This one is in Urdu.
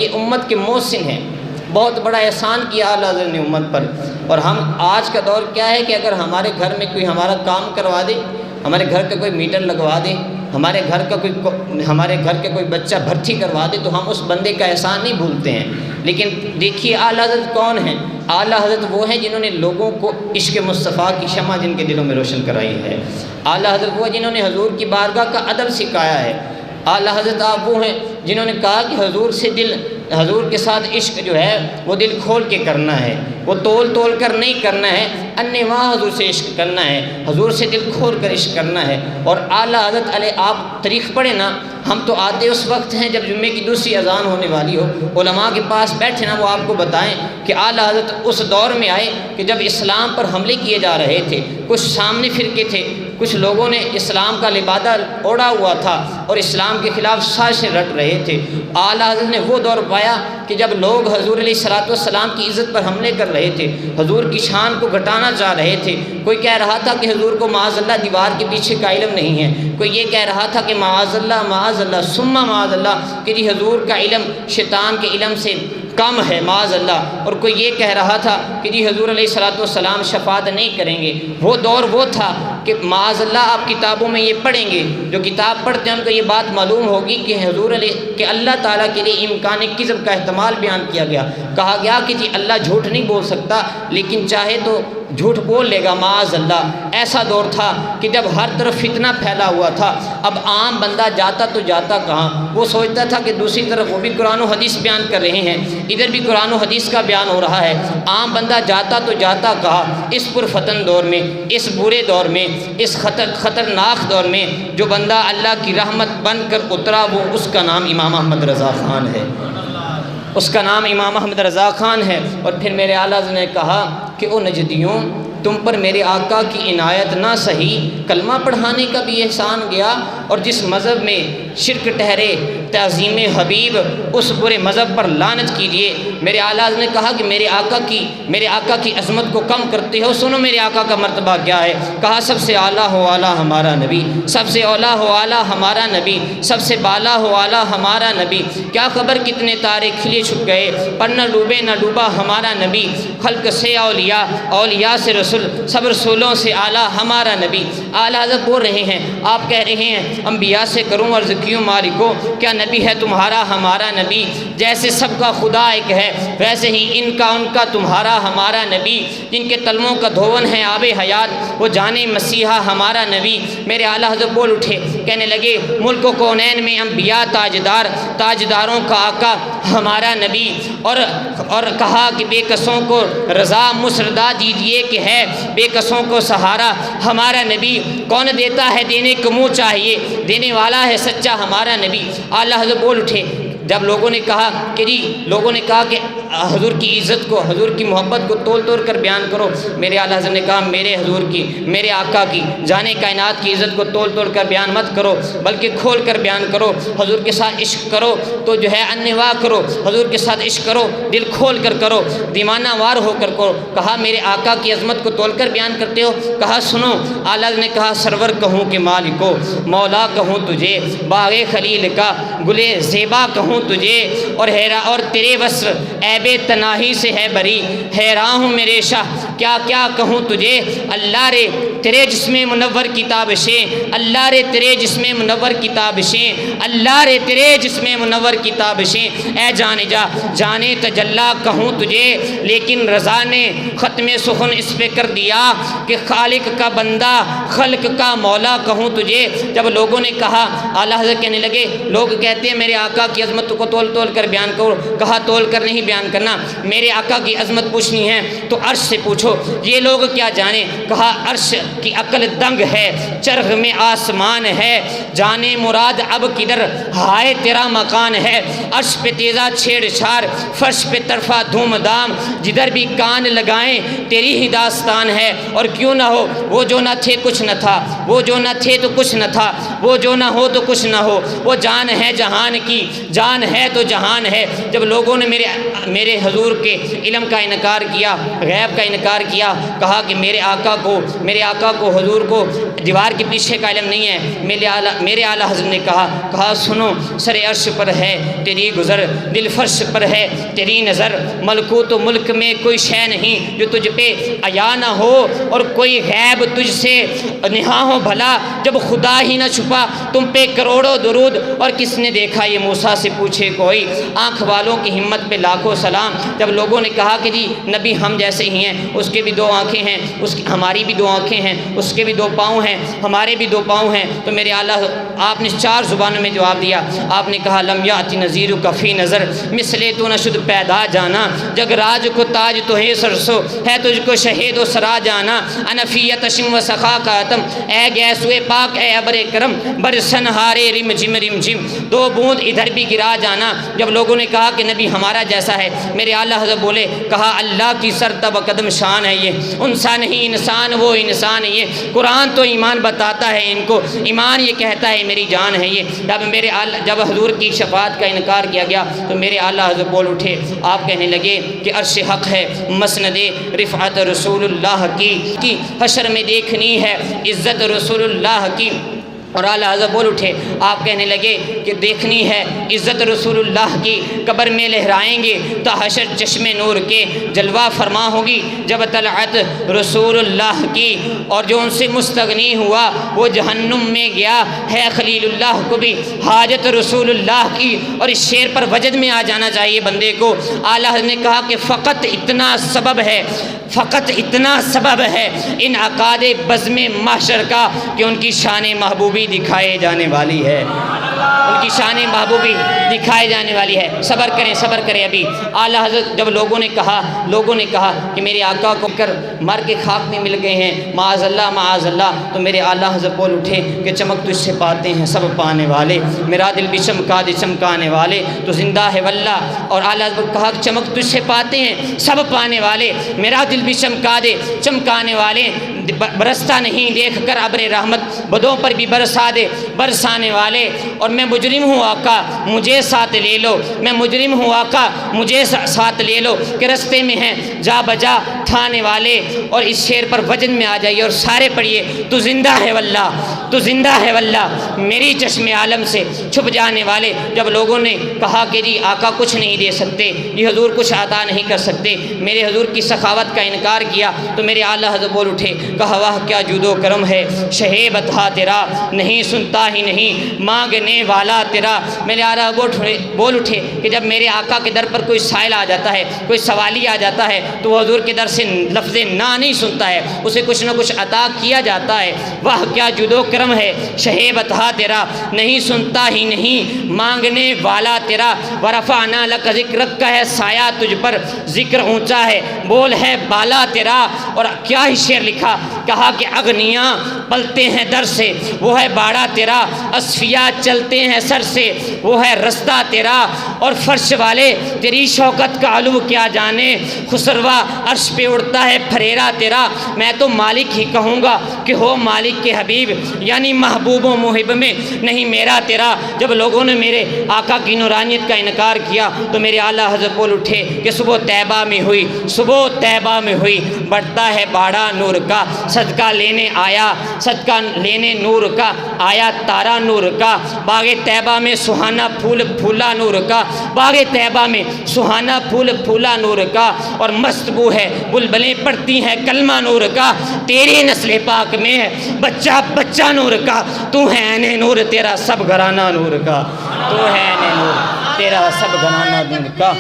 یہ امت کے محسن ہیں، بہت بڑا احسان کیا اعلیٰ حضرت نے امت پر۔ اور ہم آج کا دور کیا ہے کہ اگر ہمارے گھر میں کوئی ہمارا کام کروا دے، ہمارے گھر کا کوئی میٹر لگوا دے، ہمارے گھر کا کوئی بچہ بھرتی کروا دے، تو ہم اس بندے کا احسان نہیں بھولتے ہیں۔ لیکن دیکھیے اعلیٰ حضرت کون ہیں؟ اعلیٰ حضرت وہ ہیں جنہوں نے لوگوں کو عشق مصطفیٰ کی شمع جن کے دلوں میں روشن کرائی ہے۔ اعلیٰ حضرت وہ جنہوں نے حضور کی بارگاہ کا ادب سکھایا ہے۔ اعلیٰ حضرت آپ وہ ہیں جنہوں نے کہا کہ حضور کے ساتھ عشق جو ہے وہ دل کھول کے کرنا ہے، وہ تول کر نہیں کرنا ہے، انواع حضور سے عشق کرنا ہے، حضور سے دل کھول کر عشق کرنا ہے۔ اور اعلیٰ حضرت علیہ آپ تاریخ پڑھیں نا، ہم تو آتے اس وقت ہیں جب جمعے کی دوسری اذان ہونے والی ہو، علماء کے پاس بیٹھے نا، وہ آپ کو بتائیں کہ اعلیٰ حضرت اس دور میں آئے کہ جب اسلام پر حملے کیے جا رہے تھے، کچھ سامنے فرقے تھے، کچھ لوگوں نے اسلام کا لبادہ اوڑھا ہوا تھا اور اسلام کے خلاف سازشیں رٹ رہے تھے۔ اعلیٰ حضرت نے وہ دور پایا کہ جب لوگ حضور علیہ الصلوۃ والسلام کی عزت پر حملے کر رہے تھے، حضور کی شان کو گھٹانا چاہ رہے تھے۔ کوئی کہہ رہا تھا کہ حضور کو معاذ اللہ دیوار کے پیچھے کا علم نہیں ہے، کوئی یہ کہہ رہا تھا کہ معاذ اللہ ثم معاذ اللہ کہ جی حضور کا علم شیطان کے علم سے کم ہے معاذ اللہ، اور کوئی یہ کہہ رہا تھا کہ جی حضور علیہ الصلوۃ والسلام شفاعت نہیں کریں گے۔ وہ دور وہ تھا کہ معاذ اللہ آپ کتابوں میں یہ پڑھیں گے، جو کتاب پڑھتے ہیں ان کو یہ بات معلوم ہوگی کہ حضور علیہ کہ اللہ تعالیٰ کے لیے امکان کذب کا احتمال بیان کیا گیا، کہا گیا کہ جی اللہ جھوٹ نہیں بول سکتا لیکن چاہے تو جھوٹ بول لے گا معاذ اللہ۔ ایسا دور تھا کہ جب ہر طرف فتنہ پھیلا ہوا تھا، اب عام بندہ جاتا تو جاتا کہاں؟ وہ سوچتا تھا کہ دوسری طرف وہ بھی قرآن و حدیث بیان کر رہے ہیں، ادھر بھی قرآن و حدیث کا بیان ہو رہا ہے، عام بندہ جاتا تو جاتا کہاں؟ اس پرفتن دور میں، اس برے دور میں، اس خطرناک دور میں جو بندہ اللہ کی رحمت بن کر اترا، وہ اس کا نام امام احمد رضا خان ہے، اس کا نام امام احمد رضا خان ہے۔ اور پھر میرے اعلیٰ حضرت نے کہا کہ او نجدیوں، تم پر میرے آقا کی عنایت نہ سہی، کلمہ پڑھانے کا بھی احسان گیا، اور جس مذہب میں شرک ٹھہرے تعظیم حبیب، اس برے مذہب پر لعنت کیجیے۔ میرے اعلیٰ حضرت نے کہا کہ میرے آقا کی عظمت کو کم کرتے ہو، سنو میرے آقا کا مرتبہ کیا ہے۔ کہا سب سے اعلیٰ ہو اعلیٰ ہمارا نبی، سب سے اعلیٰ ہو اعلیٰ ہمارا نبی، سب سے بالا ہو اعلیٰ ہمارا نبی، کیا خبر کتنے تارے کھلے چھپ گئے، پر نہ ڈوبے نہ ڈوبا ہمارا نبی، خلق سے اولیاء، اولیاء سے رسول، سب رسولوں سے اعلیٰ ہمارا نبی۔ اعلیٰ حضرت بول رہے ہیں، آپ کہہ رہے ہیں انبیاء سے کروں عرض کیوں مالکو، کیا نبی ہے تمہارا ہمارا نبی؟ جیسے سب کا خدا ایک ہے، ویسے ہی ان کا تمہارا ہمارا نبی، جن کے تلموں کا دھون ہے آب حیات، وہ جانے مسیحا ہمارا نبی۔ میرے اعلیٰ حضرت بول اٹھے، کہنے لگے ملک و کونین میں انبیاء تاجدار، تاجداروں کا آقا ہمارا نبی، اور کہا کہ بے کسوں کو رضا مسردہ دیجیے کہ ہے بے کسوں کو سہارا ہمارا نبی، کون دیتا ہے دینے کو منہ چاہیے، دینے والا ہے سچا ہمارا نبی۔ اعلیٰ حضرت بول اٹھے جب لوگوں نے کہا کہ حضور کی عزت کو، حضور کی محبت کو تول کر بیان کرو، میرے اعلیٰ حضرت نے کہا میرے حضور کی، میرے آقا کی، جانے کائنات کی عزت کو تول کر بیان مت کرو، بلکہ کھول کر بیان کرو۔ حضور کے ساتھ عشق کرو تو جو ہے انواع کرو، حضور کے ساتھ عشق کرو دل کھول کر کرو، دیوانہ وار ہو کر کرو۔ کہا میرے آقا کی عظمت کو تول کر بیان کرتے ہو؟ کہا سنو، اعلیٰ حضرت نے کہا سرور کہوں کہ مالکو، مولا کہوں تجھے، باغ خلیل کا گلے زیبا کہوں تجھے، اور تیرے وصف عیب تناہی سے ہے بری، حیران ہوں میرے شاہ کیا کہوں تجھے۔ اللہ رے تیرے جسم منور کی تابشیں، اللہ رے تیرے جسم منور کی تابشیں، اللہ رے تیرے جسم منور کی تابشیں، اے جانے تجلا کہوں تجھے، لیکن رضا نے ختم سخن اس پہ کر دیا کہ خالق کا بندہ خلق کا مولا کہوں تجھے۔ جب لوگوں نے کہا، اعلیٰ حضرت کہنے لگے لوگ کہتے ہیں میرے آقا کی عظمت کو تول کر بیان کرو، کہا تول کر نہیں بیان کرنا، میرے آقا کی عظمت پوچھنی ہے تو عرش سے پوچھو، یہ لوگ کیا جانے۔ کہا عرش کی عقل دنگ ہے، چرخ میں آسمان ہے، جانے مراد اب کدھر ہائے تیرا مکان ہے، عرش پہ تیزا چھیڑ چھاڑ، فرش پہ طرفہ دھوم دھام، جدھر بھی کان لگائیں تیری ہی داستان ہے، اور کیوں نہ ہو وہ جو نہ تھے کچھ نہ تھا، وہ جو نہ تھے تو کچھ نہ تھا، وہ جو نہ ہو تو کچھ نہ ہو، وہ جان ہے جہان کی، جان ہے تو جہان ہے۔ جب لوگوں نے میرے حضور کے علم کا انکار کیا، غیب کا انکار کیا، کہا کہ میرے آقا آقا کو حضور کو دیوار کے پیچھے کا علم نہیں ہے. میرے اعلیٰ حضرت نے کہا سنو، سر عرش پر ہے تیری گزر، دل فرش پر ہے تیری نظر، ملکوت و ملک میں کوئی شے نہیں جو تجھ پہ عیا نہ ہو، اور کوئی غیب تجھ سے نہاں ہو بھلا جب خدا ہی نہ چھپا تم پہ کروڑوں درود. اور کس نے دیکھا یہ موسیٰ سے پوچھے کوئی، آنکھ والوں کی ہمت پہ لاکھوں سلام. جب لوگوں نے کہا کہ جی نبی ہم جیسے ہی ہیں، اس کے بھی دو آنکھیں ہیں، ہماری بھی دو آنکھیں ہیں، اس کے بھی دو پاؤں ہیں، ہمارے بھی دو پاؤں ہیں، تو میرے اعلیٰ آپ نے 4 زبانوں میں جواب دیا. آپ نے کہا لم یاتی نذیر کفی نظر مثلے تو نہ شد پیدا جانا، جگ راج کو تاج تو ہے سرسو ہے تجھ کو شہید و سرا جانا. انفیت شم و سخا کا اتم اے گیسوئے پاک اے ابر کرم برسن ہارے رم جم رم جم، 2 بوند ادھر بھی گرا جانا. جب لوگوں نے کہا کہ نبی ہمارا جیسا ہے، میرے اعلیٰ حضرت بولے، کہا اللہ کی سرتب قدم شان ہے یہ، انسا نہیں انسان وہ انسان ہے یہ. قرآن تو ایمان بتاتا ہے ان کو، ایمان یہ کہتا ہے میری جان ہے یہ. جب حضور کی شفاعت کا انکار کیا گیا تو میرے اعلیٰ حضرت بول اٹھے. آپ کہنے لگے کہ عرش حق ہے مسند رفعت رسول اللہ کی، حشر میں دیکھنی ہے عزت رسول اللہ کی. اور اعلیٰ حضرت بول اٹھے. آپ کہنے لگے کہ دیکھنی ہے عزت رسول اللہ کی، قبر میں لہرائیں گے تا حشر چشم نور کے، جلوہ فرما ہوگی جب طلعت رسول اللہ کی. اور جو ان سے مستغنی ہوا وہ جہنم میں گیا ہے خلیل اللہ کو بھی حاجت رسول اللہ کی. اور اس شعر پر وجد میں آ جانا چاہیے بندے کو. اعلیٰ حضرت نے کہا کہ فقط اتنا سبب ہے، فقط اتنا سبب ہے ان عقاد بزم محشر کا کہ ان کی شان محبوبی دکھائے جانے والی ہے، ان کی شان محبوبی دکھائے جانے والی ہے. صبر کریں. ابھی اعلیٰ حضرت جب لوگوں نے کہا کہ میرے آقا کو کر مر کے خاک میں مل گئے ہیں، معاذ اللہ، تو میرے اعلیٰ حضرت بول اٹھے کہ چمک تجھ سے پاتے ہیں سب پانے والے، میرا دل بھی چمکا دے چمکانے والے، تو زندہ ہے واللہ. اور اعلیٰ حضرت کہا کہ چمک تجھ سے پاتے ہیں سب پانے والے، میرا دل بھی چمکا دے چمکانے والے. برستا نہیں دیکھ کر ابر رحمت، بدوں پر بھی برسا دے برسانے والے. اور میں مجرم ہوں آقا مجھے ساتھ لے لو، میں مجرم ہوں آقا مجھے ساتھ لے لو، کہ رستے میں ہیں جا بجا ٹھانے والے. اور اس شعر پر وجن میں آ جائیے اور سارے پڑھیے. تو زندہ ہے واللہ میری چشم عالم سے چھپ جانے والے. جب لوگوں نے کہا کہ جی آقا کچھ نہیں دے سکتے، یہ حضور کچھ عطا نہیں کر سکتے، میرے حضور کی سخاوت کا انکار کیا، تو میرے اعلیٰ حضرت بول اٹھے. کہا واہ کیا جود و کرم ہے شہ بتا تیرا، نہیں سنتا ہی نہیں مانگنے والا تیرا. میرے اعلیٰ بول اٹھے کہ جب میرے آقا کے در پر کوئی سائل آ جاتا ہے، کوئی سوالی آ جاتا ہے، تو وہ حضور کے در سے لفظ نا نہیں سنتا ہے، اسے کچھ نہ کچھ عطا کیا جاتا ہے. واہ کیا جود و کرم ہے شہ بتا تیرا، نہیں سنتا ہی نہیں مانگنے والا تیرا. ورفعنا لک ذکرک کا ہے سایہ تجھ پر، ذکر اونچا ہے بول ہے بالا تیرا. اور کیا ہی شعر لکھا، کہا کہ اغنیاں پلتے ہیں در سے وہ ہے باڑا تیرا، اصفیاء چلتے ہیں سر سے وہ ہے رستہ تیرا. اور فرش والے تیری شوکت کا علو کیا جانے، خسروا عرش پہ اڑتا ہے پھریرا تیرا. میں تو مالک ہی کہوں گا کہ ہو مالک کے حبیب، یعنی محبوب و محب میں نہیں میرا تیرا. جب لوگوں نے میرے آقا کی نورانیت کا انکار کیا تو میرے اعلیٰ حضرت بول اٹھے کہ صبح طیبہ میں ہوئی بڑھتا ہے باڑا نور کا، صدقہ لینے نور کا آیا تارا نور کا. باغ طیبہ میں سہانا پھول پھولا نور کا، باغ طیبہ میں سہانا پھول پھولا نور کا. اور مست بو ہے بلبلیں پڑتی ہیں کلمہ نور کا. تیرے نسل پاک میں ہے بچہ نور کا، تو ہے عین نور تیرا سب گھرانہ نور کا، تو ہے عین نور تیرا سب گھرانہ نور کا.